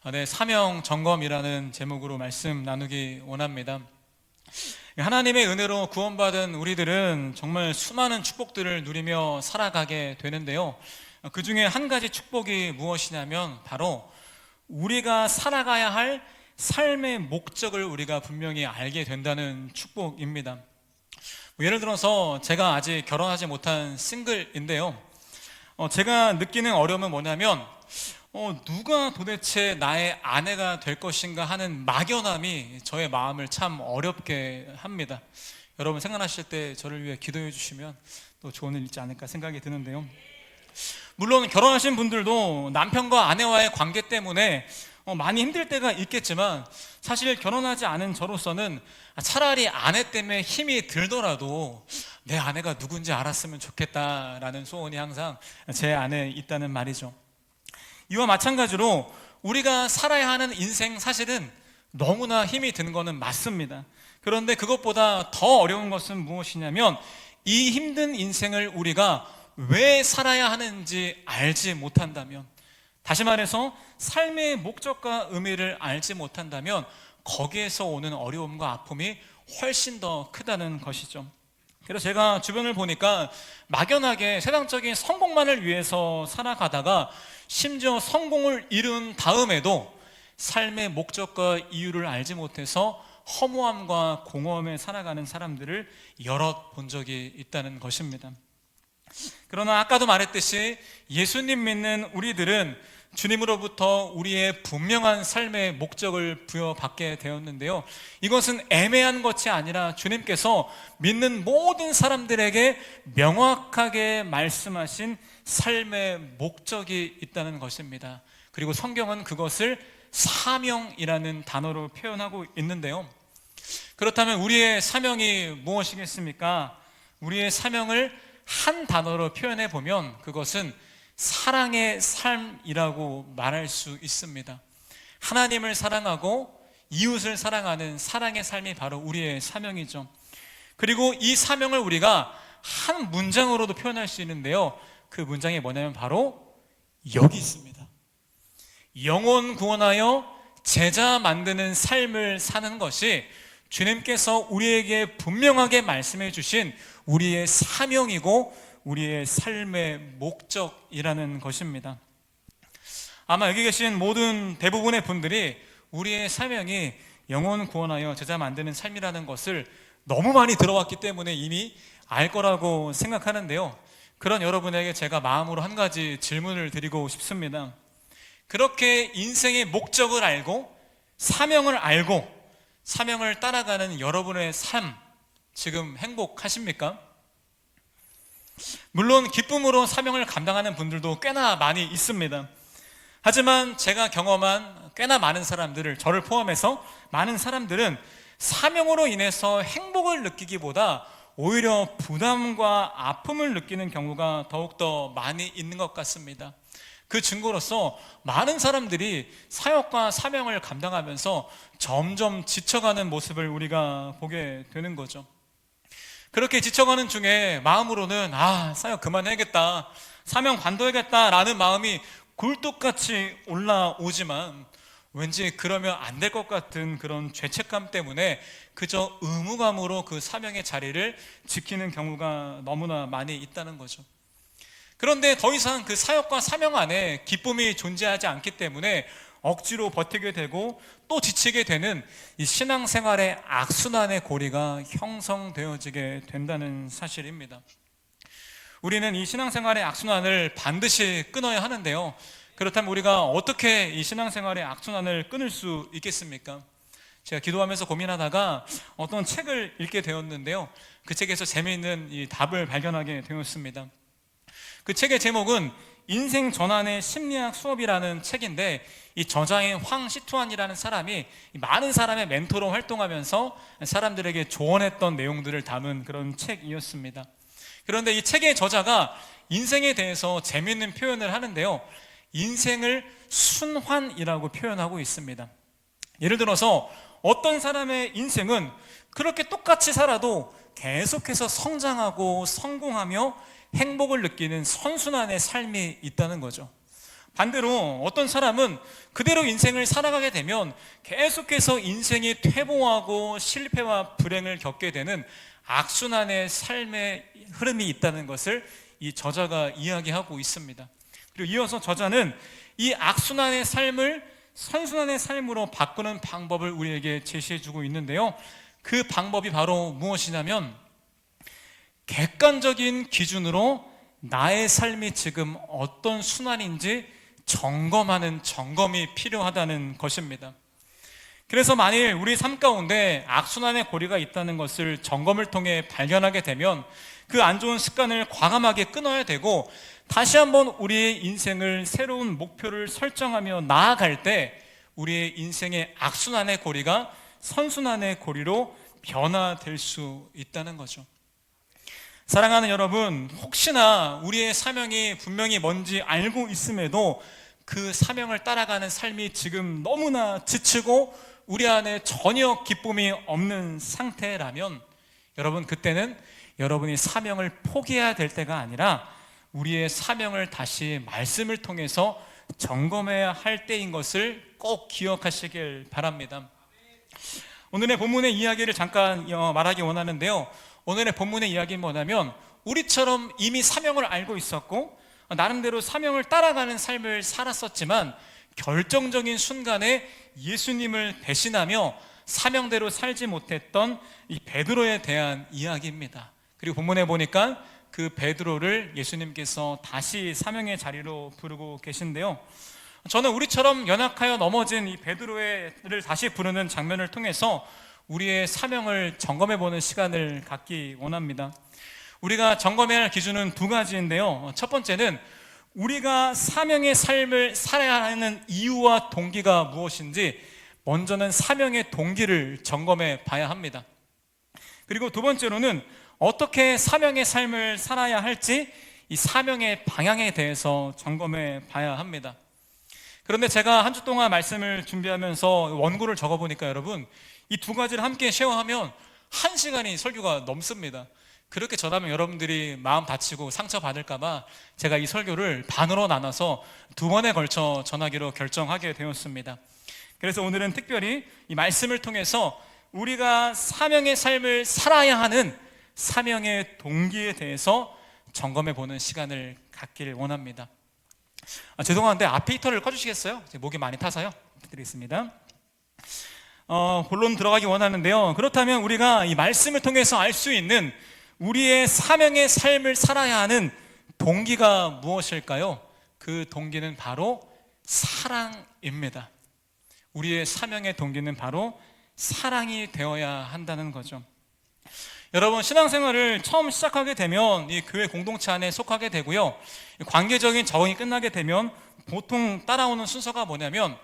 네, 사명 점검이라는 제목으로 말씀 나누기 원합니다. 하나님의 은혜로 구원받은 우리들은 정말 수많은 축복들을 누리며 살아가게 되는데요. 그 중에 한 가지 축복이 무엇이냐면 바로 우리가 살아가야 할 삶의 목적을 우리가 분명히 알게 된다는 축복입니다. 예를 들어서 제가 아직 결혼하지 못한 싱글인데요. 제가 느끼는 어려움은 뭐냐면 누가 도대체 나의 아내가 될 것인가 하는 막연함이 저의 마음을 참 어렵게 합니다. 여러분 생각하실 때 저를 위해 기도해 주시면 또 좋은 일 있지 않을까 생각이 드는데요. 물론 결혼하신 분들도 남편과 아내와의 관계 때문에 많이 힘들 때가 있겠지만, 사실 결혼하지 않은 저로서는 차라리 아내 때문에 힘이 들더라도 내 아내가 누군지 알았으면 좋겠다라는 소원이 항상 제 안에 있다는 말이죠. 이와 마찬가지로 우리가 살아야 하는 인생, 사실은 너무나 힘이 드는 것은 맞습니다. 그런데 그것보다 더 어려운 것은 무엇이냐면 이 힘든 인생을 우리가 왜 살아야 하는지 알지 못한다면, 다시 말해서 삶의 목적과 의미를 알지 못한다면 거기에서 오는 어려움과 아픔이 훨씬 더 크다는 것이죠. 그래서 제가 주변을 보니까 막연하게 세상적인 성공만을 위해서 살아가다가 심지어 성공을 이룬 다음에도 삶의 목적과 이유를 알지 못해서 허무함과 공허함에 살아가는 사람들을 여럿 본 적이 있다는 것입니다. 그러나 아까도 말했듯이 예수님 믿는 우리들은 주님으로부터 우리의 분명한 삶의 목적을 부여받게 되었는데요, 이것은 애매한 것이 아니라 주님께서 믿는 모든 사람들에게 명확하게 말씀하신 삶의 목적이 있다는 것입니다. 그리고 성경은 그것을 사명이라는 단어로 표현하고 있는데요, 그렇다면 우리의 사명이 무엇이겠습니까? 우리의 사명을 한 단어로 표현해 보면 그것은 사랑의 삶이라고 말할 수 있습니다. 하나님을 사랑하고 이웃을 사랑하는 사랑의 삶이 바로 우리의 사명이죠. 그리고 이 사명을 우리가 한 문장으로도 표현할 수 있는데요, 그 문장이 뭐냐면 바로 여기 있습니다. 영혼 구원하여 제자 만드는 삶을 사는 것이 주님께서 우리에게 분명하게 말씀해 주신 우리의 사명이고 우리의 삶의 목적이라는 것입니다. 아마 여기 계신 모든 대부분의 분들이 우리의 사명이 영혼 구원하여 제자 만드는 삶이라는 것을 너무 많이 들어왔기 때문에 이미 알 거라고 생각하는데요, 그런 여러분에게 제가 마음으로 한 가지 질문을 드리고 싶습니다. 그렇게 인생의 목적을 알고 사명을 알고 사명을 따라가는 여러분의 삶, 지금 행복하십니까? 물론 기쁨으로 사명을 감당하는 분들도 꽤나 많이 있습니다. 하지만 제가 경험한 꽤나 많은 사람들을, 저를 포함해서 많은 사람들은 사명으로 인해서 행복을 느끼기보다 오히려 부담과 아픔을 느끼는 경우가 더욱더 많이 있는 것 같습니다. 그 증거로서 많은 사람들이 사역과 사명을 감당하면서 점점 지쳐가는 모습을 우리가 보게 되는 거죠. 그렇게 지쳐가는 중에 마음으로는 사역 그만해야겠다, 사명 관둬야겠다라는 마음이 굴뚝같이 올라오지만 왠지 그러면 안 될 것 같은 그런 죄책감 때문에 그저 의무감으로 그 사명의 자리를 지키는 경우가 너무나 많이 있다는 거죠. 그런데 더 이상 그 사역과 사명 안에 기쁨이 존재하지 않기 때문에 억지로 버티게 되고 또 지치게 되는 이 신앙생활의 악순환의 고리가 형성되어지게 된다는 사실입니다. 우리는 이 신앙생활의 악순환을 반드시 끊어야 하는데요, 그렇다면 우리가 어떻게 이 신앙생활의 악순환을 끊을 수 있겠습니까? 제가 기도하면서 고민하다가 어떤 책을 읽게 되었는데요, 그 책에서 재미있는 이 답을 발견하게 되었습니다. 그 책의 제목은 인생 전환의 심리학 수업이라는 책인데, 이 저자인 황시투안이라는 사람이 많은 사람의 멘토로 활동하면서 사람들에게 조언했던 내용들을 담은 그런 책이었습니다. 그런데 이 책의 저자가 인생에 대해서 재미있는 표현을 하는데요, 인생을 순환이라고 표현하고 있습니다. 예를 들어서 어떤 사람의 인생은 그렇게 똑같이 살아도 계속해서 성장하고 성공하며 행복을 느끼는 선순환의 삶이 있다는 거죠. 반대로 어떤 사람은 그대로 인생을 살아가게 되면 계속해서 인생이 퇴보하고 실패와 불행을 겪게 되는 악순환의 삶의 흐름이 있다는 것을 이 저자가 이야기하고 있습니다. 그리고 이어서 저자는 이 악순환의 삶을 선순환의 삶으로 바꾸는 방법을 우리에게 제시해주고 있는데요, 그 방법이 바로 무엇이냐면 객관적인 기준으로 나의 삶이 지금 어떤 순환인지 점검하는 점검이 필요하다는 것입니다. 그래서 만일 우리 삶 가운데 악순환의 고리가 있다는 것을 점검을 통해 발견하게 되면 그 안 좋은 습관을 과감하게 끊어야 되고, 다시 한번 우리의 인생을 새로운 목표를 설정하며 나아갈 때 우리의 인생의 악순환의 고리가 선순환의 고리로 변화될 수 있다는 거죠. 사랑하는 여러분, 혹시나 우리의 사명이 분명히 뭔지 알고 있음에도 그 사명을 따라가는 삶이 지금 너무나 지치고 우리 안에 전혀 기쁨이 없는 상태라면, 여러분, 그때는 여러분이 사명을 포기해야 될 때가 아니라 우리의 사명을 다시 말씀을 통해서 점검해야 할 때인 것을 꼭 기억하시길 바랍니다. 오늘의 본문의 이야기를 잠깐 말하기 원하는데요, 오늘의 본문의 이야기는 뭐냐면 우리처럼 이미 사명을 알고 있었고 나름대로 사명을 따라가는 삶을 살았었지만 결정적인 순간에 예수님을 배신하며 사명대로 살지 못했던 이 베드로에 대한 이야기입니다. 그리고 본문에 보니까 그 베드로를 예수님께서 다시 사명의 자리로 부르고 계신데요, 저는 우리처럼 연약하여 넘어진 이 베드로를 다시 부르는 장면을 통해서 우리의 사명을 점검해보는 시간을 갖기 원합니다. 우리가 점검해야 할 기준은 두 가지인데요, 첫 번째는 우리가 사명의 삶을 살아야 하는 이유와 동기가 무엇인지 먼저는 사명의 동기를 점검해 봐야 합니다. 그리고 두 번째로는 어떻게 사명의 삶을 살아야 할지 이 사명의 방향에 대해서 점검해 봐야 합니다. 그런데 제가 한 주 동안 말씀을 준비하면서 원고를 적어보니까 여러분, 이 두 가지를 함께 쉐어하면 1시간이 설교가 넘습니다. 그렇게 전하면 여러분들이 마음 다치고 상처받을까봐 제가 이 설교를 반으로 나눠서 2번에 걸쳐 전하기로 결정하게 되었습니다. 그래서 오늘은 특별히 이 말씀을 통해서 우리가 사명의 삶을 살아야 하는 사명의 동기에 대해서 점검해 보는 시간을 갖기를 원합니다. 죄송한데 앞에 히터를 꺼주시겠어요? 목이 많이 타서요. 부탁드리겠습니다. 본론 들어가기 원하는데요, 그렇다면 우리가 이 말씀을 통해서 알 수 있는 우리의 사명의 삶을 살아야 하는 동기가 무엇일까요? 그 동기는 바로 사랑입니다. 우리의 사명의 동기는 바로 사랑이 되어야 한다는 거죠. 여러분, 신앙생활을 처음 시작하게 되면 이 교회 공동체 안에 속하게 되고요, 관계적인 적응이 끝나게 되면 보통 따라오는 순서가 뭐냐면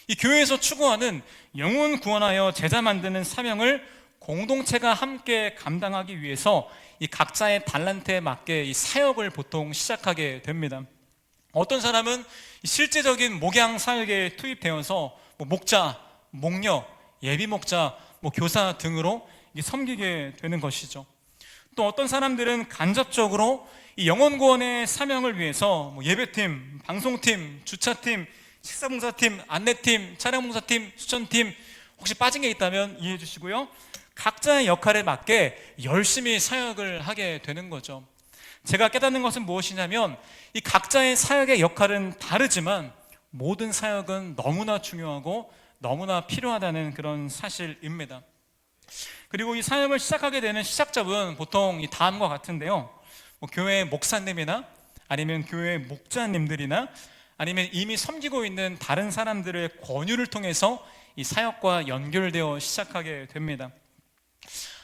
이 교회에서 추구하는 영혼 구원하여 제자 만드는 사명을 공동체가 함께 감당하기 위해서 이 각자의 달란트에 맞게 이 사역을 보통 시작하게 됩니다. 어떤 사람은 실제적인 목양 사역에 투입되어서 목자, 목녀, 예비목자, 교사 등으로 섬기게 되는 것이죠. 또 어떤 사람들은 간접적으로 이 영혼구원의 사명을 위해서 예배팀, 방송팀, 주차팀, 식사봉사팀, 안내팀, 차량봉사팀, 수천팀, 혹시 빠진 게 있다면 이해해 주시고요, 각자의 역할에 맞게 열심히 사역을 하게 되는 거죠. 제가 깨닫는 것은 무엇이냐면 이 각자의 사역의 역할은 다르지만 모든 사역은 너무나 중요하고 너무나 필요하다는 그런 사실입니다. 그리고 이 사역을 시작하게 되는 시작점은 보통 이 다음과 같은데요, 교회 목사님이나 아니면 교회 목자님들이나 아니면 이미 섬기고 있는 다른 사람들의 권유를 통해서 이 사역과 연결되어 시작하게 됩니다.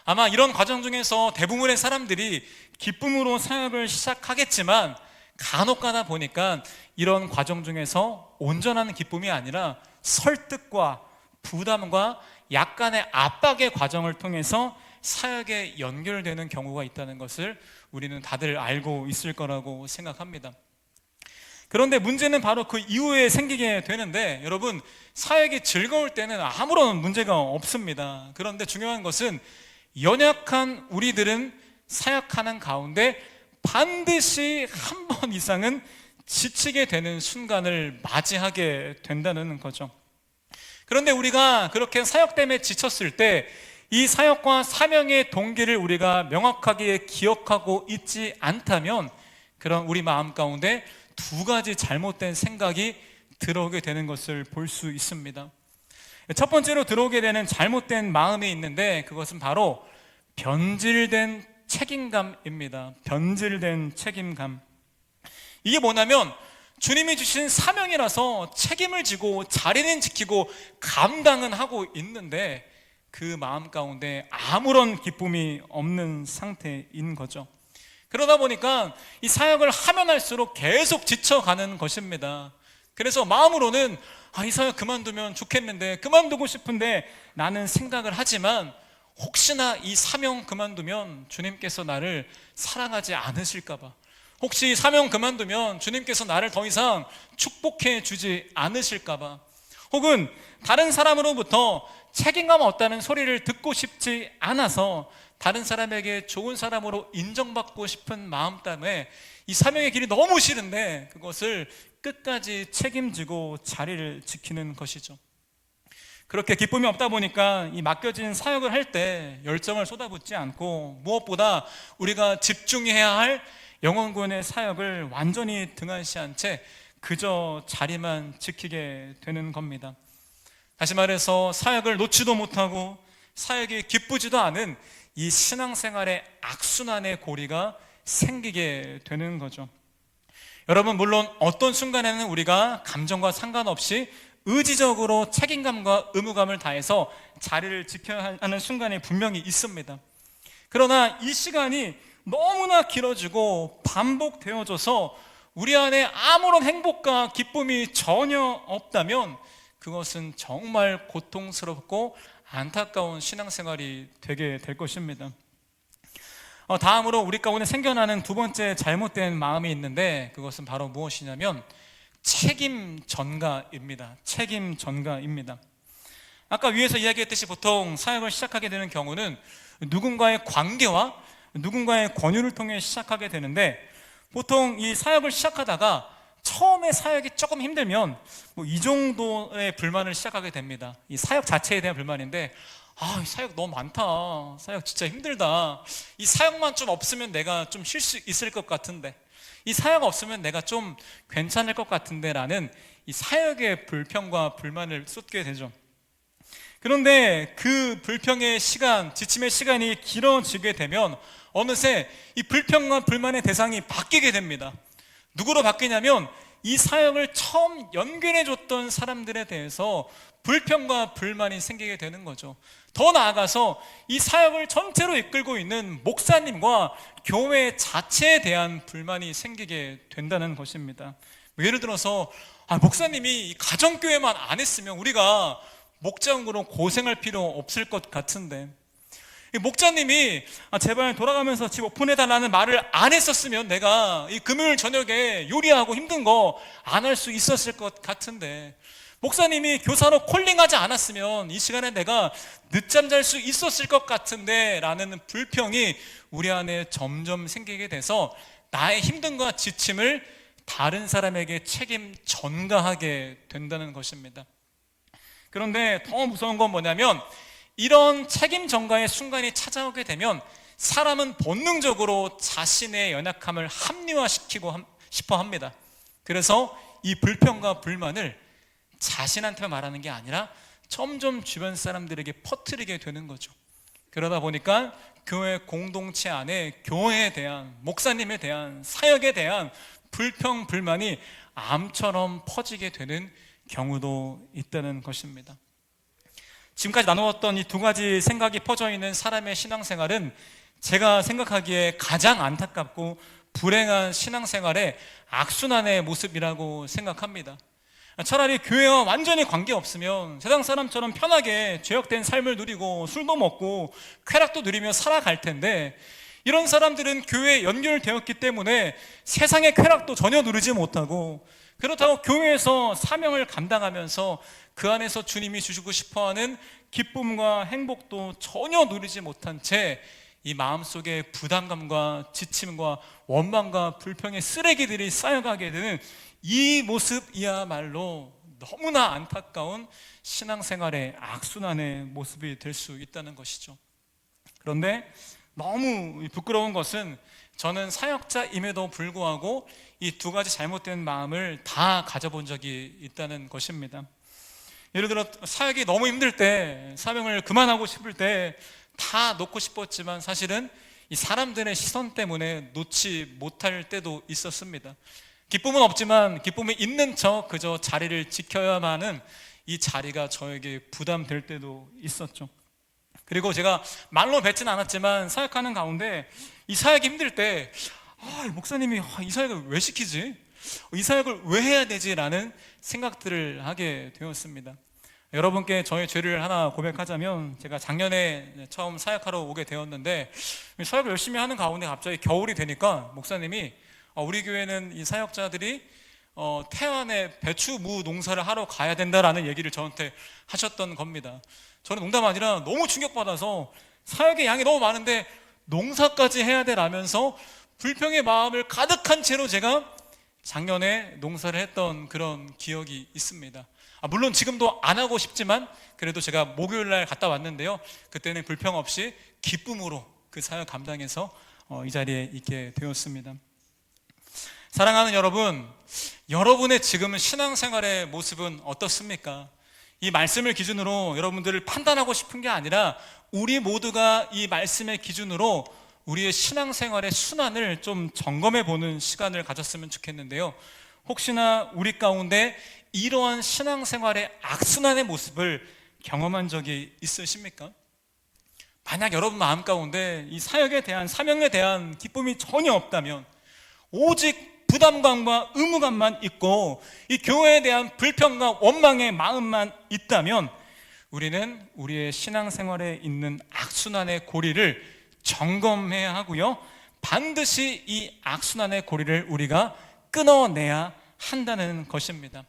아마 이런 과정 중에서 대부분의 사람들이 기쁨으로 사역을 시작하겠지만 간혹 가다 보니까 이런 과정 중에서 온전한 기쁨이 아니라 설득과 부담과 약간의 압박의 과정을 통해서 사역에 연결되는 경우가 있다는 것을 우리는 다들 알고 있을 거라고 생각합니다. 그런데 문제는 바로 그 이후에 생기게 되는데, 여러분, 사역이 즐거울 때는 아무런 문제가 없습니다. 그런데 중요한 것은 연약한 우리들은 사역하는 가운데 반드시 한 번 이상은 지치게 되는 순간을 맞이하게 된다는 거죠. 그런데 우리가 그렇게 사역 때문에 지쳤을 때 이 사역과 사명의 동기를 우리가 명확하게 기억하고 있지 않다면 그런 우리 마음 가운데 두 가지 잘못된 생각이 들어오게 되는 것을 볼 수 있습니다. 첫 번째로 들어오게 되는 잘못된 마음이 있는데 그것은 바로 변질된 책임감입니다. 변질된 책임감. 이게 뭐냐면 주님이 주신 사명이라서 책임을 지고 자리는 지키고 감당은 하고 있는데 그 마음 가운데 아무런 기쁨이 없는 상태인 거죠. 그러다 보니까 이 사역을 하면 할수록 계속 지쳐가는 것입니다. 그래서 마음으로는 이 사역 그만두면 좋겠는데, 그만두고 싶은데 나는 생각을 하지만 혹시나 이 사명 그만두면 주님께서 나를 사랑하지 않으실까 봐, 혹시 사명 그만두면 주님께서 나를 더 이상 축복해 주지 않으실까 봐, 혹은 다른 사람으로부터 책임감 없다는 소리를 듣고 싶지 않아서 다른 사람에게 좋은 사람으로 인정받고 싶은 마음 때문에 이 사명의 길이 너무 싫은데 그것을 끝까지 책임지고 자리를 지키는 것이죠. 그렇게 기쁨이 없다 보니까 이 맡겨진 사역을 할 때 열정을 쏟아붓지 않고 무엇보다 우리가 집중해야 할 영혼구원의 사역을 완전히 등한시한 채 그저 자리만 지키게 되는 겁니다. 다시 말해서 사역을 놓지도 못하고 사역이 기쁘지도 않은 이 신앙생활의 악순환의 고리가 생기게 되는 거죠. 여러분, 물론 어떤 순간에는 우리가 감정과 상관없이 의지적으로 책임감과 의무감을 다해서 자리를 지켜야 하는 순간이 분명히 있습니다. 그러나 이 시간이 너무나 길어지고 반복되어져서 우리 안에 아무런 행복과 기쁨이 전혀 없다면 그것은 정말 고통스럽고 안타까운 신앙생활이 되게 될 것입니다. 다음으로 우리 가운데 생겨나는 두 번째 잘못된 마음이 있는데 그것은 바로 무엇이냐면 책임 전가입니다. 책임 전가입니다. 아까 위에서 이야기했듯이 보통 사역을 시작하게 되는 경우는 누군가의 관계와 누군가의 권유를 통해 시작하게 되는데, 보통 이 사역을 시작하다가 처음에 사역이 조금 힘들면 이 정도의 불만을 시작하게 됩니다. 이 사역 자체에 대한 불만인데, 이 사역 너무 많다, 사역 진짜 힘들다, 이 사역만 좀 없으면 내가 좀 쉴 수 있을 것 같은데, 이 사역 없으면 내가 좀 괜찮을 것 같은데 라는 이 사역의 불평과 불만을 쏟게 되죠. 그런데 그 불평의 시간, 지침의 시간이 길어지게 되면 어느새 이 불평과 불만의 대상이 바뀌게 됩니다. 누구로 바뀌냐면 이 사역을 처음 연결해줬던 사람들에 대해서 불평과 불만이 생기게 되는 거죠. 더 나아가서 이 사역을 전체로 이끌고 있는 목사님과 교회 자체에 대한 불만이 생기게 된다는 것입니다. 예를 들어서 목사님이 가정교회만 안 했으면 우리가 목장으로 고생할 필요 없을 것 같은데, 목자님이 제발 돌아가면서 집 오픈해달라는 말을 안 했었으면 내가 이 금요일 저녁에 요리하고 힘든 거 안 할 수 있었을 것 같은데, 목사님이 교사로 콜링하지 않았으면 이 시간에 내가 늦잠 잘 수 있었을 것 같은데 라는 불평이 우리 안에 점점 생기게 돼서 나의 힘듦과 지침을 다른 사람에게 책임 전가하게 된다는 것입니다. 그런데 더 무서운 건 뭐냐면 이런 책임 전가의 순간이 찾아오게 되면 사람은 본능적으로 자신의 연약함을 합리화시키고 싶어 합니다. 그래서 이 불평과 불만을 자신한테 말하는 게 아니라 점점 주변 사람들에게 퍼뜨리게 되는 거죠. 그러다 보니까 교회 공동체 안에 교회에 대한, 목사님에 대한, 사역에 대한 불평, 불만이 암처럼 퍼지게 되는 경우도 있다는 것입니다. 지금까지 나누었던 이 두 가지 생각이 퍼져 있는 사람의 신앙생활은 제가 생각하기에 가장 안타깝고 불행한 신앙생활의 악순환의 모습이라고 생각합니다. 차라리 교회와 완전히 관계없으면 세상 사람처럼 편하게 죄악된 삶을 누리고 술도 먹고 쾌락도 누리며 살아갈 텐데, 이런 사람들은 교회에 연결되었기 때문에 세상의 쾌락도 전혀 누리지 못하고, 그렇다고 교회에서 사명을 감당하면서 그 안에서 주님이 주시고 싶어하는 기쁨과 행복도 전혀 누리지 못한 채 이 마음속에 부담감과 지침과 원망과 불평의 쓰레기들이 쌓여가게 되는 이 모습이야말로 너무나 안타까운 신앙생활의 악순환의 모습이 될 수 있다는 것이죠. 그런데 너무 부끄러운 것은 저는 사역자임에도 불구하고 이 두 가지 잘못된 마음을 다 가져본 적이 있다는 것입니다. 예를 들어 사역이 너무 힘들 때, 사명을 그만하고 싶을 때 다 놓고 싶었지만 사실은 이 사람들의 시선 때문에 놓지 못할 때도 있었습니다. 기쁨은 없지만 기쁨이 있는 척 그저 자리를 지켜야만 하는 이 자리가 저에게 부담될 때도 있었죠. 그리고 제가 말로 뱉진 않았지만 사역하는 가운데 이 사역이 힘들 때 목사님이 이 사역을 왜 시키지? 이 사역을 왜 해야 되지? 라는 생각들을 하게 되었습니다. 여러분께 저의 죄를 하나 고백하자면, 제가 작년에 처음 사역하러 오게 되었는데 사역을 열심히 하는 가운데 갑자기 겨울이 되니까 목사님이 우리 교회는 이 사역자들이 태안에 배추 무 농사를 하러 가야 된다라는 얘기를 저한테 하셨던 겁니다. 저는 농담 아니라 너무 충격받아서 사역의 양이 너무 많은데 농사까지 해야 되라면서 불평의 마음을 가득한 채로 제가 작년에 농사를 했던 그런 기억이 있습니다. 물론 지금도 안 하고 싶지만 그래도 제가 목요일날 갔다 왔는데요, 그때는 불평 없이 기쁨으로 그 사역 감당해서 이 자리에 있게 되었습니다. 사랑하는 여러분, 여러분의 지금 신앙생활의 모습은 어떻습니까? 이 말씀을 기준으로 여러분들을 판단하고 싶은 게 아니라 우리 모두가 이 말씀의 기준으로 우리의 신앙생활의 순환을 좀 점검해 보는 시간을 가졌으면 좋겠는데요, 혹시나 우리 가운데 이러한 신앙생활의 악순환의 모습을 경험한 적이 있으십니까? 만약 여러분 마음 가운데 이 사역에 대한, 사명에 대한 기쁨이 전혀 없다면, 오직 부담감과 의무감만 있고 이 교회에 대한 불평과 원망의 마음만 있다면, 우리는 우리의 신앙생활에 있는 악순환의 고리를 점검해야 하고요, 반드시 이 악순환의 고리를 우리가 끊어내야 한다는 것입니다.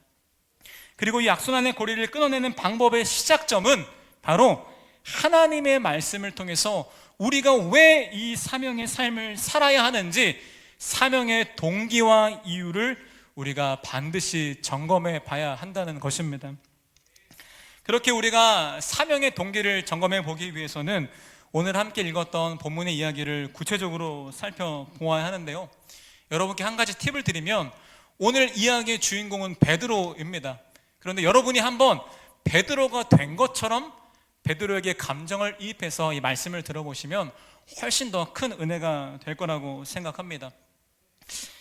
그리고 이 악순환의 고리를 끊어내는 방법의 시작점은 바로 하나님의 말씀을 통해서 우리가 왜 이 사명의 삶을 살아야 하는지, 사명의 동기와 이유를 우리가 반드시 점검해 봐야 한다는 것입니다. 그렇게 우리가 사명의 동기를 점검해 보기 위해서는 오늘 함께 읽었던 본문의 이야기를 구체적으로 살펴보아야 하는데요, 여러분께 한 가지 팁을 드리면, 오늘 이야기의 주인공은 베드로입니다. 그런데 여러분이 한번 베드로가 된 것처럼 베드로에게 감정을 이입해서 이 말씀을 들어보시면 훨씬 더 큰 은혜가 될 거라고 생각합니다.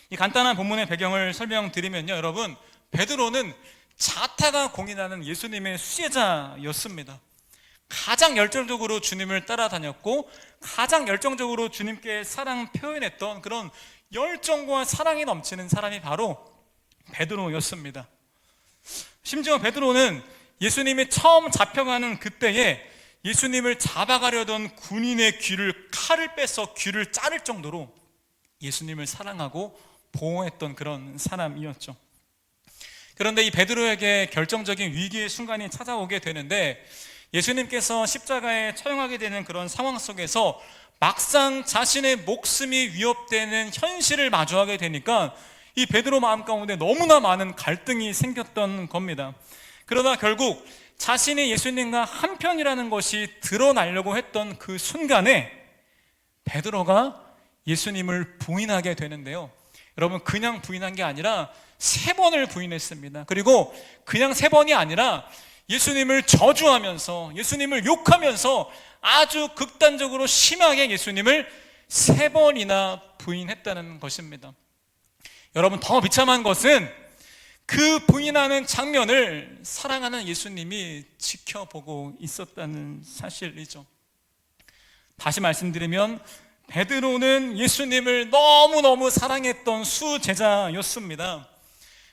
이 간단한 본문의 배경을 설명드리면요, 여러분, 베드로는 자타가 공인하는 예수님의 수제자였습니다. 가장 열정적으로 주님을 따라다녔고 가장 열정적으로 주님께 사랑 표현했던 그런 열정과 사랑이 넘치는 사람이 바로 베드로였습니다. 심지어 베드로는 예수님이 처음 잡혀가는 그때에 예수님을 잡아가려던 군인의 칼을 빼서 귀를 자를 정도로 예수님을 사랑하고 보호했던 그런 사람이었죠. 그런데 이 베드로에게 결정적인 위기의 순간이 찾아오게 되는데, 예수님께서 십자가에 처형하게 되는 그런 상황 속에서 막상 자신의 목숨이 위협되는 현실을 마주하게 되니까 이 베드로 마음 가운데 너무나 많은 갈등이 생겼던 겁니다. 그러다 결국 자신이 예수님과 한편이라는 것이 드러나려고 했던 그 순간에 베드로가 예수님을 부인하게 되는데요, 여러분, 그냥 부인한 게 아니라 3번을 부인했습니다. 그리고 그냥 3번이 아니라 예수님을 저주하면서, 예수님을 욕하면서 아주 극단적으로 심하게 예수님을 3번이나 부인했다는 것입니다. 여러분, 더 비참한 것은 그 부인하는 장면을 사랑하는 예수님이 지켜보고 있었다는 사실이죠. 다시 말씀드리면 베드로는 예수님을 너무너무 사랑했던 수제자였습니다.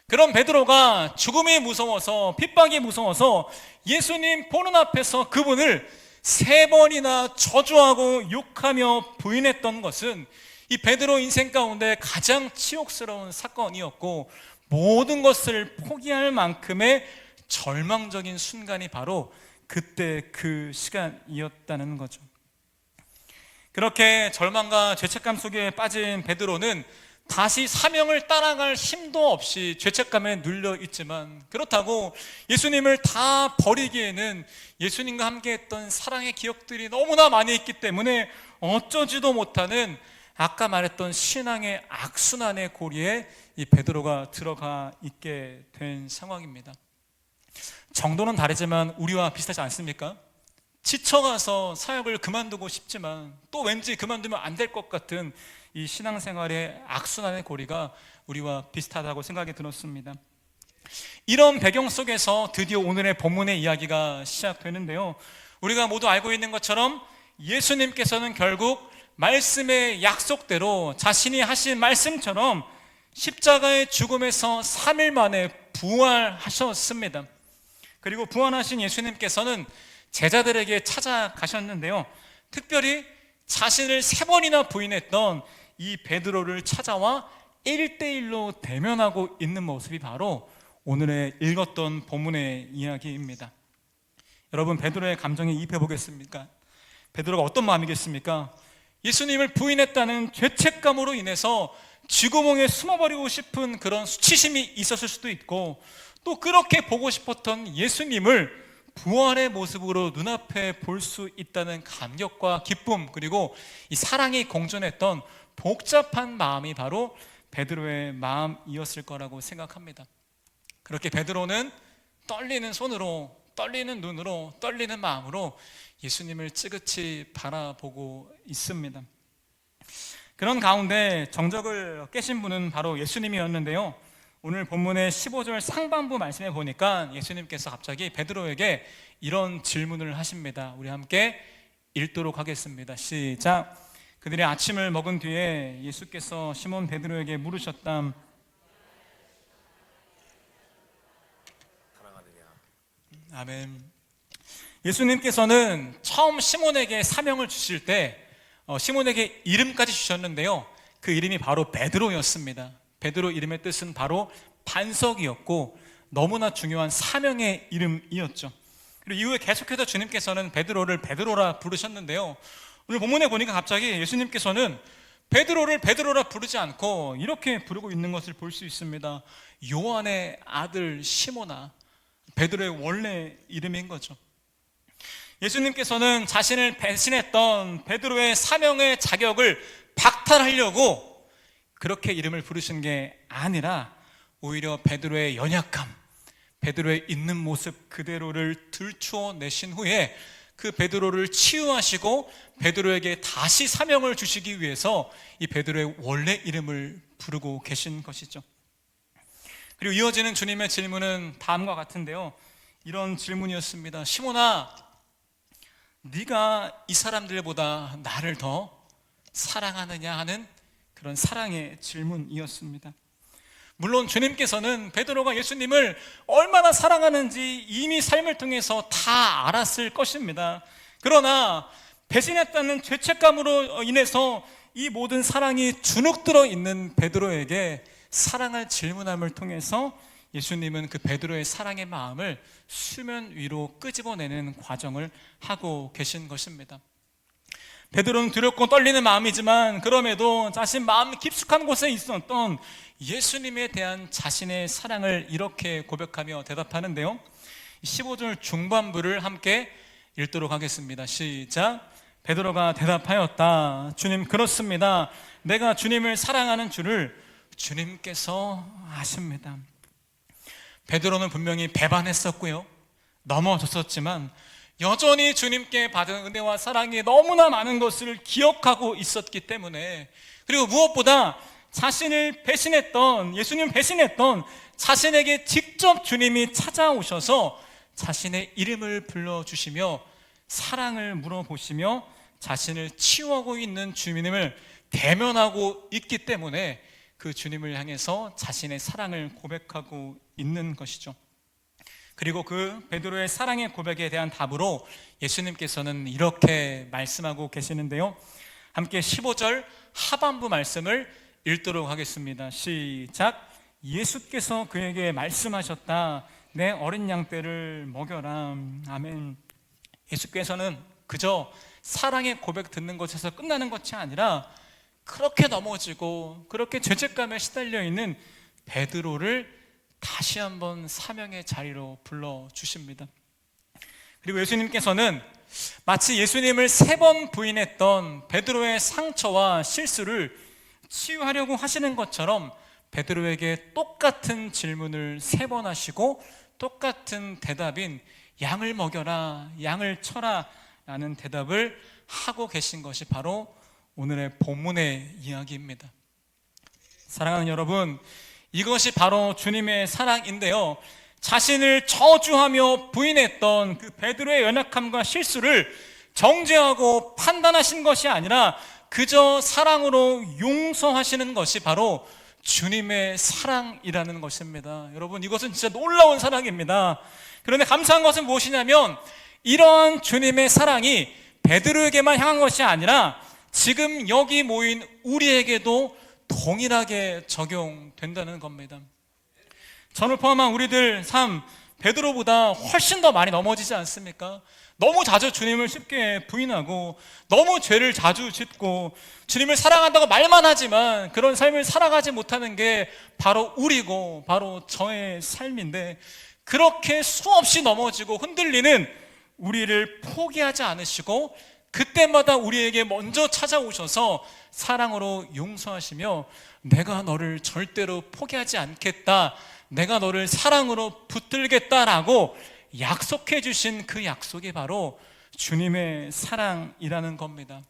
그런 베드로가 죽음이 무서워서, 핍박이 무서워서 예수님 보는 앞에서 그분을 3번이나 저주하고 욕하며 부인했던 것은 이 베드로 인생 가운데 가장 치욕스러운 사건이었고, 모든 것을 포기할 만큼의 절망적인 순간이 바로 그때 그 시간이었다는 거죠. 그렇게 절망과 죄책감 속에 빠진 베드로는 다시 사명을 따라갈 힘도 없이 죄책감에 눌려 있지만, 그렇다고 예수님을 다 버리기에는 예수님과 함께 했던 사랑의 기억들이 너무나 많이 있기 때문에 어쩌지도 못하는, 아까 말했던 신앙의 악순환의 고리에 이 베드로가 들어가 있게 된 상황입니다. 정도는 다르지만 우리와 비슷하지 않습니까? 지쳐가서 사역을 그만두고 싶지만 또 왠지 그만두면 안 될 것 같은 이 신앙생활의 악순환의 고리가 우리와 비슷하다고 생각이 들었습니다. 이런 배경 속에서 드디어 오늘의 본문의 이야기가 시작되는데요, 우리가 모두 알고 있는 것처럼 예수님께서는 결국 말씀의 약속대로 자신이 하신 말씀처럼 십자가의 죽음에서 3일 만에 부활하셨습니다. 그리고 부활하신 예수님께서는 제자들에게 찾아가셨는데요, 특별히 자신을 3번이나 부인했던 이 베드로를 찾아와 1대1로 대면하고 있는 모습이 바로 오늘의 읽었던 본문의 이야기입니다. 여러분, 베드로의 감정에 이입해 보겠습니까? 베드로가 어떤 마음이겠습니까? 예수님을 부인했다는 죄책감으로 인해서 쥐구멍에 숨어버리고 싶은 그런 수치심이 있었을 수도 있고, 또 그렇게 보고 싶었던 예수님을 부활의 모습으로 눈앞에 볼 수 있다는 감격과 기쁨, 그리고 이 사랑이 공존했던 복잡한 마음이 바로 베드로의 마음이었을 거라고 생각합니다. 그렇게 베드로는 떨리는 손으로, 떨리는 눈으로, 떨리는 마음으로 예수님을 찌그치 바라보고 있습니다. 그런 가운데 정적을 깨신 분은 바로 예수님이었는데요, 오늘 본문의 15절 상반부 말씀에 보니까 예수님께서 갑자기 베드로에게 이런 질문을 하십니다. 우리 함께 읽도록 하겠습니다. 시작. 그들이 아침을 먹은 뒤에 예수께서 시몬 베드로에게 물으셨다. 아멘. 예수님께서는 처음 시몬에게 사명을 주실 때 시몬에게 이름까지 주셨는데요, 그 이름이 바로 베드로였습니다. 베드로 이름의 뜻은 바로 반석이었고 너무나 중요한 사명의 이름이었죠. 그리고 이후에 계속해서 주님께서는 베드로를 베드로라 부르셨는데요, 오늘 본문에 보니까 갑자기 예수님께서는 베드로를 베드로라 부르지 않고 이렇게 부르고 있는 것을 볼 수 있습니다. 요한의 아들 시몬아, 베드로의 원래 이름인 거죠. 예수님께서는 자신을 배신했던 베드로의 사명의 자격을 박탈하려고 그렇게 이름을 부르신 게 아니라 오히려 베드로의 연약함, 베드로의 있는 모습 그대로를 들추어 내신 후에 그 베드로를 치유하시고 베드로에게 다시 사명을 주시기 위해서 이 베드로의 원래 이름을 부르고 계신 것이죠. 그리고 이어지는 주님의 질문은 다음과 같은데요, 이런 질문이었습니다. 시몬아, 네가 이 사람들보다 나를 더 사랑하느냐 하는 그런 사랑의 질문이었습니다. 물론 주님께서는 베드로가 예수님을 얼마나 사랑하는지 이미 삶을 통해서 다 알았을 것입니다. 그러나 배신했다는 죄책감으로 인해서 이 모든 사랑이 주눅들어 있는 베드로에게 사랑을 질문함을 통해서 예수님은 그 베드로의 사랑의 마음을 수면 위로 끄집어내는 과정을 하고 계신 것입니다. 베드로는 두렵고 떨리는 마음이지만 그럼에도 자신 마음 깊숙한 곳에 있었던 예수님에 대한 자신의 사랑을 이렇게 고백하며 대답하는데요, 15절 중반부를 함께 읽도록 하겠습니다. 시작. 베드로가 대답하였다. 주님, 그렇습니다. 내가 주님을 사랑하는 줄을 주님께서 아십니다. 베드로는 분명히 배반했었고요, 넘어졌었지만 여전히 주님께 받은 은혜와 사랑이 너무나 많은 것을 기억하고 있었기 때문에, 그리고 무엇보다 자신을 배신했던, 예수님 배신했던 자신에게 직접 주님이 찾아오셔서 자신의 이름을 불러주시며 사랑을 물어보시며 자신을 치유하고 있는 주님을 대면하고 있기 때문에 그 주님을 향해서 자신의 사랑을 고백하고 있는 것이죠. 그리고 그 베드로의 사랑의 고백에 대한 답으로 예수님께서는 이렇게 말씀하고 계시는데요, 함께 15절 하반부 말씀을 읽도록 하겠습니다. 시작. 예수께서 그에게 말씀하셨다. 내 어린 양떼를 먹여라. 아멘. 예수께서는 그저 사랑의 고백 듣는 것에서 끝나는 것이 아니라 그렇게 넘어지고 그렇게 죄책감에 시달려 있는 베드로를 다시 한번 사명의 자리로 불러주십니다. 그리고 예수님께서는 마치 예수님을 3번 부인했던 베드로의 상처와 실수를 치유하려고 하시는 것처럼 베드로에게 똑같은 질문을 3번 하시고 똑같은 대답인 양을 먹여라, 양을 쳐라 라는 대답을 하고 계신 것이 바로 오늘의 본문의 이야기입니다. 사랑하는 여러분, 이것이 바로 주님의 사랑인데요, 자신을 저주하며 부인했던 그 베드로의 연약함과 실수를 정죄하고 판단하신 것이 아니라 그저 사랑으로 용서하시는 것이 바로 주님의 사랑이라는 것입니다. 여러분, 이것은 진짜 놀라운 사랑입니다. 그런데 감사한 것은 무엇이냐면 이러한 주님의 사랑이 베드로에게만 향한 것이 아니라 지금 여기 모인 우리에게도 동일하게 적용된다는 겁니다. 저를 포함한 우리들 삶, 베드로보다 훨씬 더 많이 넘어지지 않습니까? 너무 자주 주님을 쉽게 부인하고 너무 죄를 자주 짓고 주님을 사랑한다고 말만 하지만 그런 삶을 살아가지 못하는 게 바로 우리고 바로 저의 삶인데, 그렇게 수없이 넘어지고 흔들리는 우리를 포기하지 않으시고 그때마다 우리에게 먼저 찾아오셔서 사랑으로 용서하시며 내가 너를 절대로 포기하지 않겠다, 내가 너를 사랑으로 붙들겠다라고 약속해 주신 그 약속이 바로 주님의 사랑이라는 겁니다.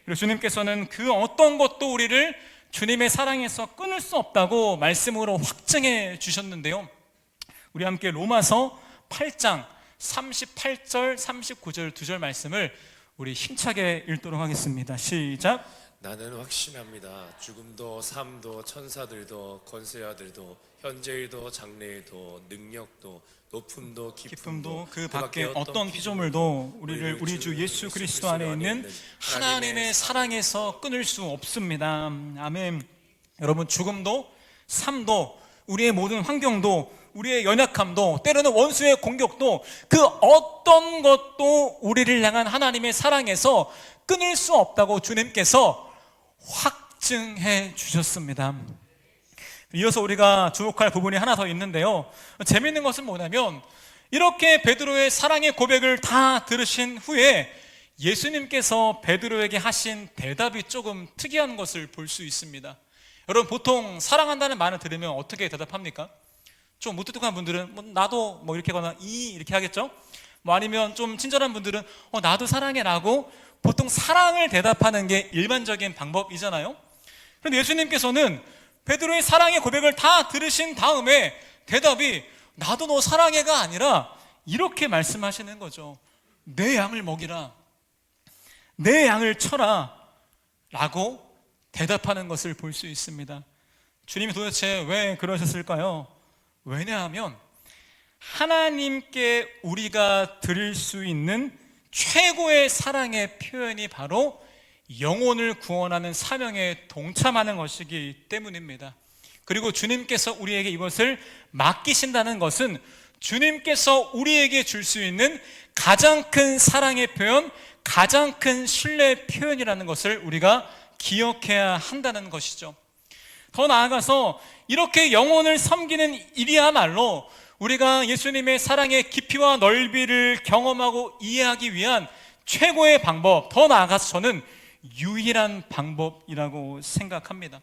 그리고 주님께서는 그 어떤 것도 우리를 주님의 사랑에서 끊을 수 없다고 말씀으로 확증해 주셨는데요, 우리 함께 로마서 8장 38절 39절 2절 말씀을 우리 힘차게 읽도록 하겠습니다. 시작. 나는 확신합니다. 죽음도 삶도 천사들도 권세자들도 현재일도 장래일도 능력도 높음도 깊음도 그 밖에 어떤 피조물도 우리를 우리 주 예수 그리스도 안에 있는 하나님의 사랑에서 끊을 수 없습니다. 아멘. 여러분, 죽음도 삶도 우리의 모든 환경도 우리의 연약함도 때로는 원수의 공격도 그 어떤 것도 우리를 향한 하나님의 사랑에서 끊을 수 없다고 주님께서 확증해 주셨습니다. 이어서 우리가 주목할 부분이 하나 더 있는데요, 재미있는 것은 뭐냐면 이렇게 베드로의 사랑의 고백을 다 들으신 후에 예수님께서 베드로에게 하신 대답이 조금 특이한 것을 볼 수 있습니다. 여러분, 보통 사랑한다는 말을 들으면 어떻게 대답합니까? 좀 무뚝뚝한 분들은 나도 뭐 이렇게 하거나 이렇게 하겠죠? 뭐 아니면 좀 친절한 분들은 나도 사랑해 라고 보통 사랑을 대답하는 게 일반적인 방법이잖아요. 그런데 예수님께서는 베드로의 사랑의 고백을 다 들으신 다음에 대답이 나도 너 사랑해가 아니라 이렇게 말씀하시는 거죠. 내 양을 먹이라, 내 양을 쳐라 라고 대답하는 것을 볼 수 있습니다. 주님이 도대체 왜 그러셨을까요? 왜냐하면 하나님께 우리가 드릴 수 있는 최고의 사랑의 표현이 바로 영혼을 구원하는 사명에 동참하는 것이기 때문입니다. 그리고 주님께서 우리에게 이것을 맡기신다는 것은 주님께서 우리에게 줄 수 있는 가장 큰 사랑의 표현, 가장 큰 신뢰의 표현이라는 것을 우리가 기억해야 한다는 것이죠. 더 나아가서 이렇게 영혼을 섬기는 일이야말로 우리가 예수님의 사랑의 깊이와 넓이를 경험하고 이해하기 위한 최고의 방법, 더 나아가서 저는 유일한 방법이라고 생각합니다.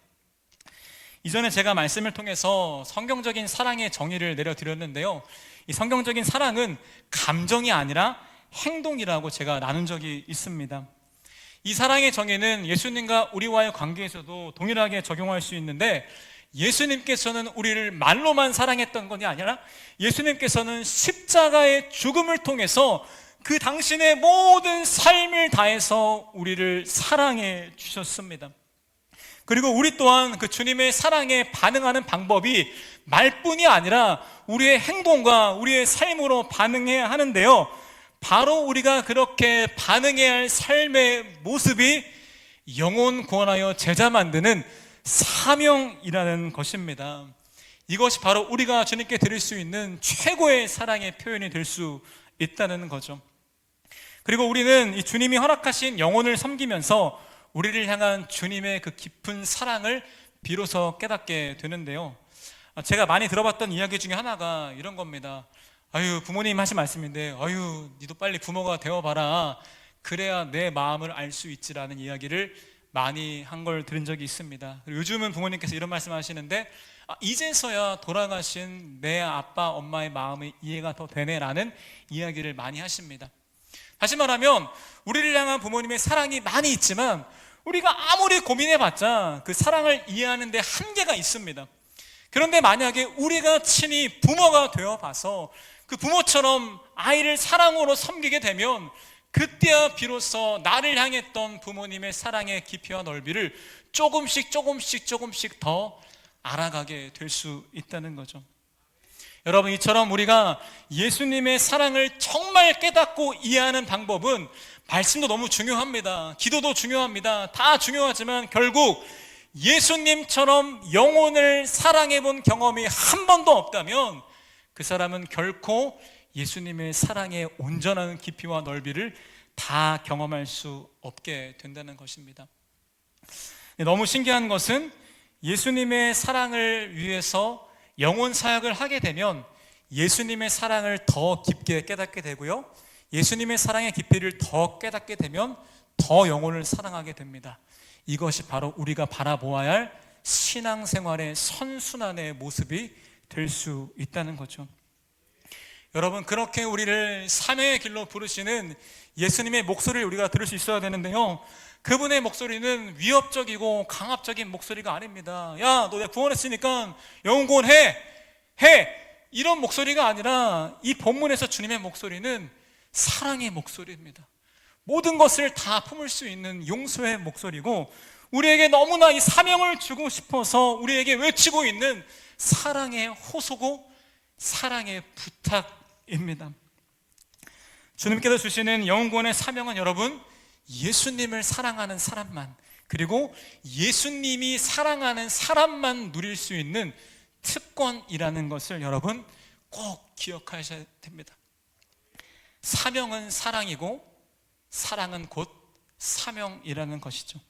이전에 제가 말씀을 통해서 성경적인 사랑의 정의를 내려드렸는데요, 이 성경적인 사랑은 감정이 아니라 행동이라고 제가 나눈 적이 있습니다. 이 사랑의 정의는 예수님과 우리와의 관계에서도 동일하게 적용할 수 있는데, 예수님께서는 우리를 말로만 사랑했던 것이 아니라 예수님께서는 십자가의 죽음을 통해서 그 당신의 모든 삶을 다해서 우리를 사랑해 주셨습니다. 그리고 우리 또한 그 주님의 사랑에 반응하는 방법이 말뿐이 아니라 우리의 행동과 우리의 삶으로 반응해야 하는데요, 바로 우리가 그렇게 반응해야 할 삶의 모습이 영혼 구원하여 제자 만드는 사명이라는 것입니다. 이것이 바로 우리가 주님께 드릴 수 있는 최고의 사랑의 표현이 될 수 있다는 거죠. 그리고 우리는 이 주님이 허락하신 영혼을 섬기면서 우리를 향한 주님의 그 깊은 사랑을 비로소 깨닫게 되는데요. 제가 많이 들어봤던 이야기 중에 하나가 이런 겁니다. 아유, 부모님 하신 말씀인데, 아유, 니도 빨리 부모가 되어봐라. 그래야 내 마음을 알 수 있지라는 이야기를 많이 한 걸 들은 적이 있습니다. 요즘은 부모님께서 이런 말씀 하시는데, 이제서야 돌아가신 내 아빠, 엄마의 마음이 이해가 더 되네라는 이야기를 많이 하십니다. 다시 말하면 우리를 향한 부모님의 사랑이 많이 있지만 우리가 아무리 고민해봤자 그 사랑을 이해하는 데 한계가 있습니다. 그런데 만약에 우리가 친히 부모가 되어봐서 그 부모처럼 아이를 사랑으로 섬기게 되면 그때야 비로소 나를 향했던 부모님의 사랑의 깊이와 넓이를 조금씩 더 알아가게 될 수 있다는 거죠. 여러분, 이처럼 우리가 예수님의 사랑을 정말 깨닫고 이해하는 방법은 말씀도 너무 중요합니다. 기도도 중요합니다. 다 중요하지만 결국 예수님처럼 영혼을 사랑해 본 경험이 한 번도 없다면 그 사람은 결코 예수님의 사랑의 온전한 깊이와 넓이를 다 경험할 수 없게 된다는 것입니다. 너무 신기한 것은 예수님의 사랑을 위해서 영혼 사역을 하게 되면 예수님의 사랑을 더 깊게 깨닫게 되고요, 예수님의 사랑의 깊이를 더 깨닫게 되면 더 영혼을 사랑하게 됩니다. 이것이 바로 우리가 바라보아야 할 신앙생활의 선순환의 모습이 될 수 있다는 거죠. 여러분, 그렇게 우리를 사명의 길로 부르시는 예수님의 목소리를 우리가 들을 수 있어야 되는데요, 그분의 목소리는 위협적이고 강압적인 목소리가 아닙니다. 야, 너 내가 구원했으니까 영혼구원 해! 이런 목소리가 아니라 이 본문에서 주님의 목소리는 사랑의 목소리입니다. 모든 것을 다 품을 수 있는 용서의 목소리고, 우리에게 너무나 이 사명을 주고 싶어서 우리에게 외치고 있는 사랑의 호소고 사랑의 부탁입니다. 주님께서 주시는 영혼구원의 사명은 여러분, 예수님을 사랑하는 사람만, 그리고 예수님이 사랑하는 사람만 누릴 수 있는 특권이라는 것을 여러분 꼭 기억하셔야 됩니다. 사명은 사랑이고 사랑은 곧 사명이라는 것이죠.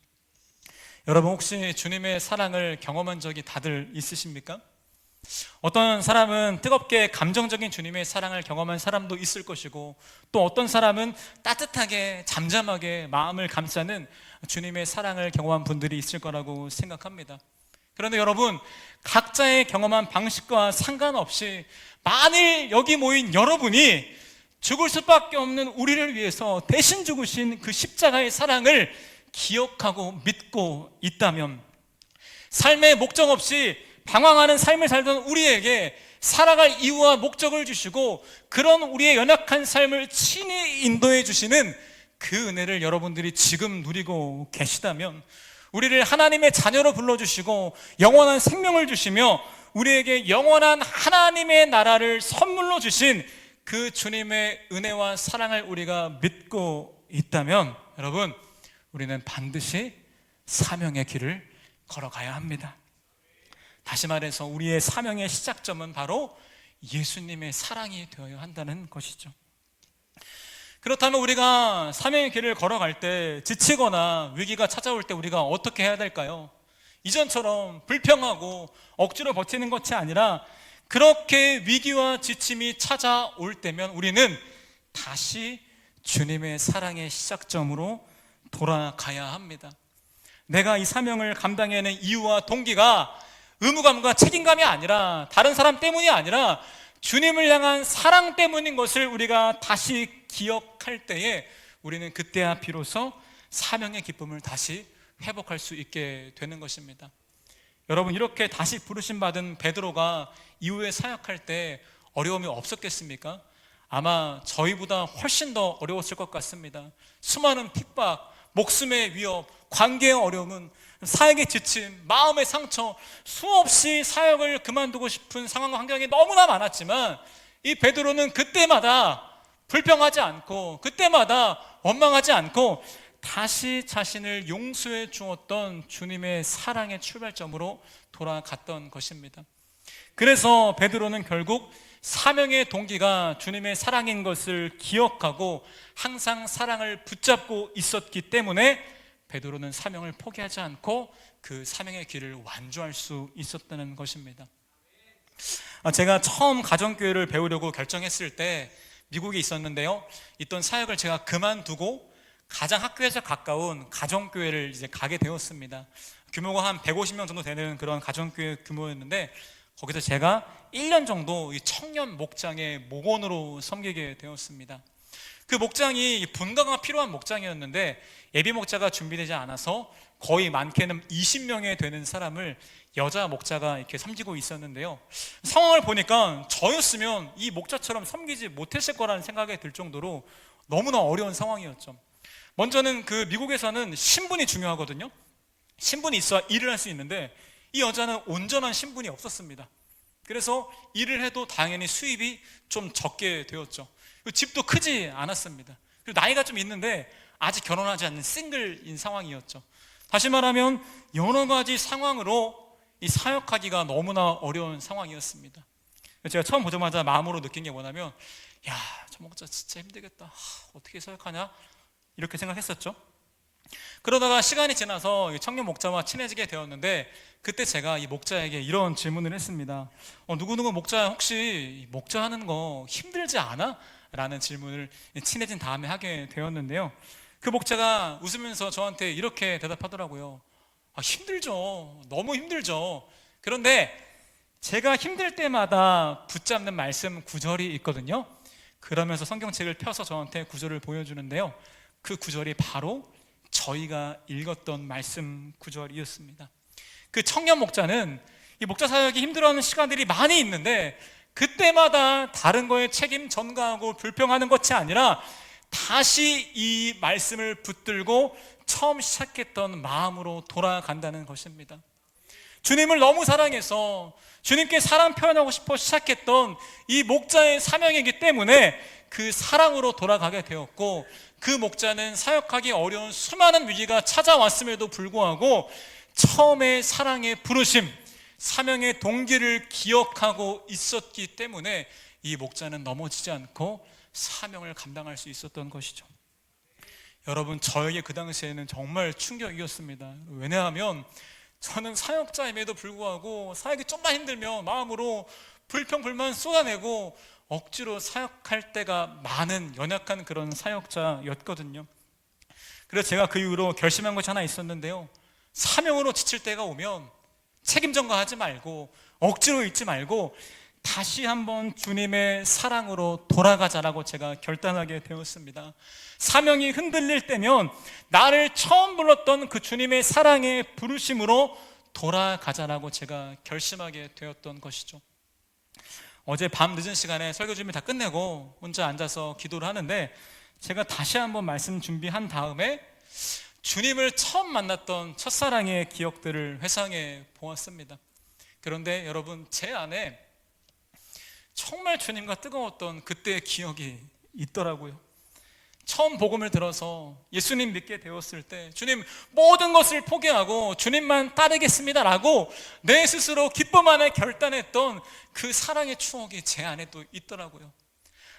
여러분, 혹시 주님의 사랑을 경험한 적이 다들 있으십니까? 어떤 사람은 뜨겁게 감정적인 주님의 사랑을 경험한 사람도 있을 것이고, 또 어떤 사람은 따뜻하게 잠잠하게 마음을 감싸는 주님의 사랑을 경험한 분들이 있을 거라고 생각합니다. 그런데 여러분, 각자의 경험한 방식과 상관없이 만일 여기 모인 여러분이 죽을 수밖에 없는 우리를 위해서 대신 죽으신 그 십자가의 사랑을 기억하고 믿고 있다면, 삶의 목적 없이 방황하는 삶을 살던 우리에게 살아갈 이유와 목적을 주시고 그런 우리의 연약한 삶을 친히 인도해 주시는 그 은혜를 여러분들이 지금 누리고 계시다면, 우리를 하나님의 자녀로 불러주시고 영원한 생명을 주시며 우리에게 영원한 하나님의 나라를 선물로 주신 그 주님의 은혜와 사랑을 우리가 믿고 있다면, 여러분, 우리는 반드시 사명의 길을 걸어가야 합니다. 다시 말해서 우리의 사명의 시작점은 바로 예수님의 사랑이 되어야 한다는 것이죠. 그렇다면 우리가 사명의 길을 걸어갈 때 지치거나 위기가 찾아올 때 우리가 어떻게 해야 될까요? 이전처럼 불평하고 억지로 버티는 것이 아니라, 그렇게 위기와 지침이 찾아올 때면 우리는 다시 주님의 사랑의 시작점으로 돌아가야 합니다. 내가 이 사명을 감당해내는 이유와 동기가 의무감과 책임감이 아니라, 다른 사람 때문이 아니라 주님을 향한 사랑 때문인 것을 우리가 다시 기억할 때에 우리는 그때야 비로소 사명의 기쁨을 다시 회복할 수 있게 되는 것입니다. 여러분, 이렇게 다시 부르심 받은 베드로가 이후에 사역할 때 어려움이 없었겠습니까? 아마 저희보다 훨씬 더 어려웠을 것 같습니다. 수많은 핍박, 목숨의 위협, 관계의 어려움은, 사역의 지침, 마음의 상처, 수없이 사역을 그만두고 싶은 상황과 환경이 너무나 많았지만 이 베드로는 그때마다 불평하지 않고, 그때마다 원망하지 않고 다시 자신을 용서해 주었던 주님의 사랑의 출발점으로 돌아갔던 것입니다. 그래서 베드로는 결국 사명의 동기가 주님의 사랑인 것을 기억하고 항상 사랑을 붙잡고 있었기 때문에 베드로는 사명을 포기하지 않고 그 사명의 길을 완주할 수 있었다는 것입니다. 제가 처음 가정교회를 배우려고 결정했을 때 미국에 있었는데요, 있던 사역을 제가 그만두고 가장 학교에서 가까운 가정교회를 이제 가게 되었습니다. 규모가 한 150명 정도 되는 그런 가정교회 규모였는데, 거기서 제가 1년 정도 이 청년 목장의 목원으로 섬기게 되었습니다. 그 목장이 분가가 필요한 목장이었는데 예비 목자가 준비되지 않아서 거의 많게는 20명에 되는 사람을 여자 목자가 이렇게 섬기고 있었는데요, 상황을 보니까 저였으면 이 목자처럼 섬기지 못했을 거라는 생각이 들 정도로 너무나 어려운 상황이었죠. 먼저는 그 미국에서는 신분이 중요하거든요. 신분이 있어야 일을 할 수 있는데 이 여자는 온전한 신분이 없었습니다. 그래서 일을 해도 당연히 수입이 좀 적게 되었죠. 집도 크지 않았습니다. 그리고 나이가 좀 있는데 아직 결혼하지 않는 싱글인 상황이었죠. 다시 말하면 여러 가지 상황으로 이 사역하기가 너무나 어려운 상황이었습니다. 제가 처음 보자마자 마음으로 느낀 게 뭐냐면, 야, 저 목자 진짜 힘들겠다, 어떻게 사역하냐, 이렇게 생각했었죠. 그러다가 시간이 지나서 청년 목자와 친해지게 되었는데, 그때 제가 이 목자에게 이런 질문을 했습니다. 누구누구 목자, 혹시 목자하는 거 힘들지 않아? 라는 질문을 친해진 다음에 하게 되었는데요, 그 목자가 웃으면서 저한테 이렇게 대답하더라고요. 힘들죠. 너무 힘들죠. 그런데 제가 힘들 때마다 붙잡는 말씀 구절이 있거든요. 그러면서 성경책을 펴서 저한테 구절을 보여주는데요, 그 구절이 바로 저희가 읽었던 말씀 구절이었습니다. 그 청년 목자는 이 목자 사역이 힘들어하는 시간들이 많이 있는데 그때마다 다른 거에 책임 전가하고 불평하는 것이 아니라 다시 이 말씀을 붙들고 처음 시작했던 마음으로 돌아간다는 것입니다. 주님을 너무 사랑해서 주님께 사랑 표현하고 싶어 시작했던 이 목자의 사명이기 때문에 그 사랑으로 돌아가게 되었고, 그 목자는 사역하기 어려운 수많은 위기가 찾아왔음에도 불구하고 처음에 사랑의 부르심, 사명의 동기를 기억하고 있었기 때문에 이 목자는 넘어지지 않고 사명을 감당할 수 있었던 것이죠. 여러분, 저에게 그 당시에는 정말 충격이었습니다. 왜냐하면 저는 사역자임에도 불구하고 사역이 좀만 힘들면 마음으로 불평, 불만 쏟아내고 억지로 사역할 때가 많은 연약한 그런 사역자였거든요. 그래서 제가 그 이후로 결심한 것이 하나 있었는데요, 사명으로 지칠 때가 오면 책임 전가하지 말고 억지로 있지 말고 다시 한번 주님의 사랑으로 돌아가자라고 제가 결단하게 되었습니다. 사명이 흔들릴 때면 나를 처음 불렀던 그 주님의 사랑의 부르심으로 돌아가자라고 제가 결심하게 되었던 것이죠. 어제 밤 늦은 시간에 설교 준비 다 끝내고 혼자 앉아서 기도를 하는데, 제가 다시 한번 말씀 준비한 다음에 주님을 처음 만났던 첫사랑의 기억들을 회상해 보았습니다. 그런데 여러분, 제 안에 정말 주님과 뜨거웠던 그때의 기억이 있더라고요. 처음 복음을 들어서 예수님 믿게 되었을 때 주님 모든 것을 포기하고 주님만 따르겠습니다라고 내 스스로 기쁨 안에 결단했던 그 사랑의 추억이 제 안에 또 있더라고요.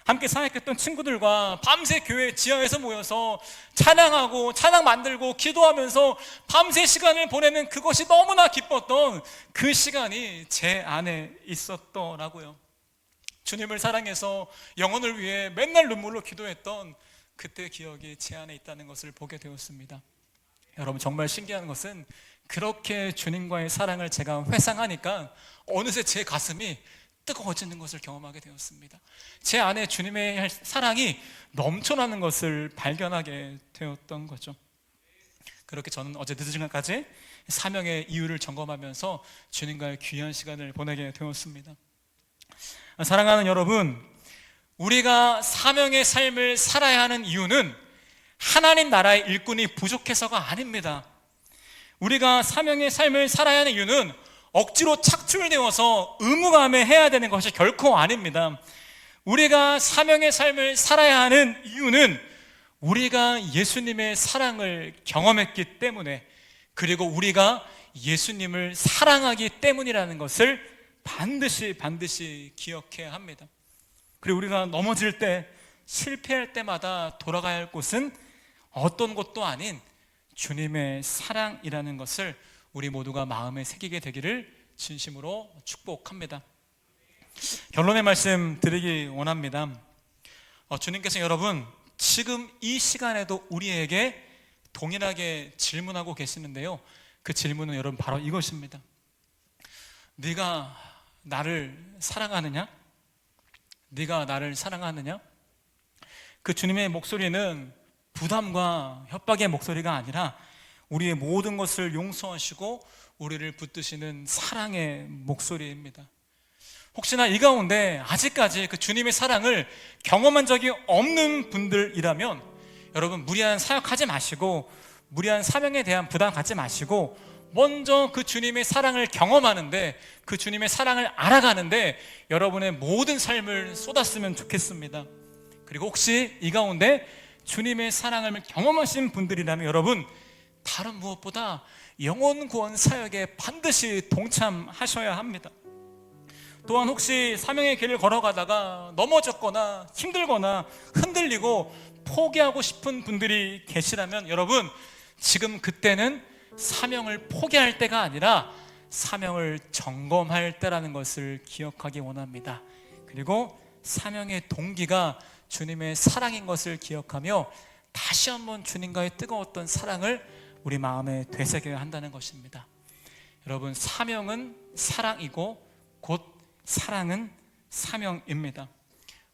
함께 사역했던 친구들과 밤새 교회 지하에서 모여서 찬양하고 찬양 만들고 기도하면서 밤새 시간을 보내는 그것이 너무나 기뻤던 그 시간이 제 안에 있었더라고요. 주님을 사랑해서 영혼을 위해 맨날 눈물로 기도했던 그때 기억이 제 안에 있다는 것을 보게 되었습니다. 여러분, 정말 신기한 것은 그렇게 주님과의 사랑을 제가 회상하니까 어느새 제 가슴이 뜨거워지는 것을 경험하게 되었습니다. 제 안에 주님의 사랑이 넘쳐나는 것을 발견하게 되었던 거죠. 그렇게 저는 어제 늦은 시간까지 사명의 이유를 점검하면서 주님과의 귀한 시간을 보내게 되었습니다. 사랑하는 여러분, 우리가 사명의 삶을 살아야 하는 이유는 하나님 나라의 일꾼이 부족해서가 아닙니다. 우리가 사명의 삶을 살아야 하는 이유는 억지로 착출되어서 의무감에 해야 되는 것이 결코 아닙니다. 우리가 사명의 삶을 살아야 하는 이유는 우리가 예수님의 사랑을 경험했기 때문에, 그리고 우리가 예수님을 사랑하기 때문이라는 것을 반드시 기억해야 합니다. 그리고 우리가 넘어질 때, 실패할 때마다 돌아가야 할 곳은 어떤 곳도 아닌 주님의 사랑이라는 것을 우리 모두가 마음에 새기게 되기를 진심으로 축복합니다. 결론의 말씀 드리기 원합니다. 주님께서 여러분 지금 이 시간에도 우리에게 동일하게 질문하고 계시는데요, 그 질문은 여러분 바로 이것입니다. 네가 나를 사랑하느냐? 네가 나를 사랑하느냐? 그 주님의 목소리는 부담과 협박의 목소리가 아니라 우리의 모든 것을 용서하시고 우리를 붙드시는 사랑의 목소리입니다. 혹시나 이 가운데 아직까지 그 주님의 사랑을 경험한 적이 없는 분들이라면 여러분 무리한 사역하지 마시고 무리한 사명에 대한 부담 갖지 마시고 먼저 그 주님의 사랑을 경험하는데, 그 주님의 사랑을 알아가는데 여러분의 모든 삶을 쏟았으면 좋겠습니다. 그리고 혹시 이 가운데 주님의 사랑을 경험하신 분들이라면 여러분 다른 무엇보다 영혼 구원 사역에 반드시 동참하셔야 합니다. 또한 혹시 사명의 길을 걸어가다가 넘어졌거나 힘들거나 흔들리고 포기하고 싶은 분들이 계시라면 여러분 지금 그때는 사명을 포기할 때가 아니라 사명을 점검할 때라는 것을 기억하기 원합니다. 그리고 사명의 동기가 주님의 사랑인 것을 기억하며 다시 한번 주님과의 뜨거웠던 사랑을 우리 마음에 되새겨야 한다는 것입니다. 여러분 사명은 사랑이고 곧 사랑은 사명입니다.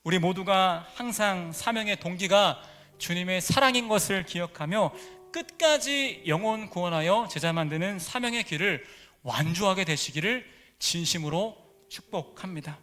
우리 모두가 항상 사명의 동기가 주님의 사랑인 것을 기억하며 끝까지 영혼 구원하여 제자 만드는 사명의 길을 완주하게 되시기를 진심으로 축복합니다.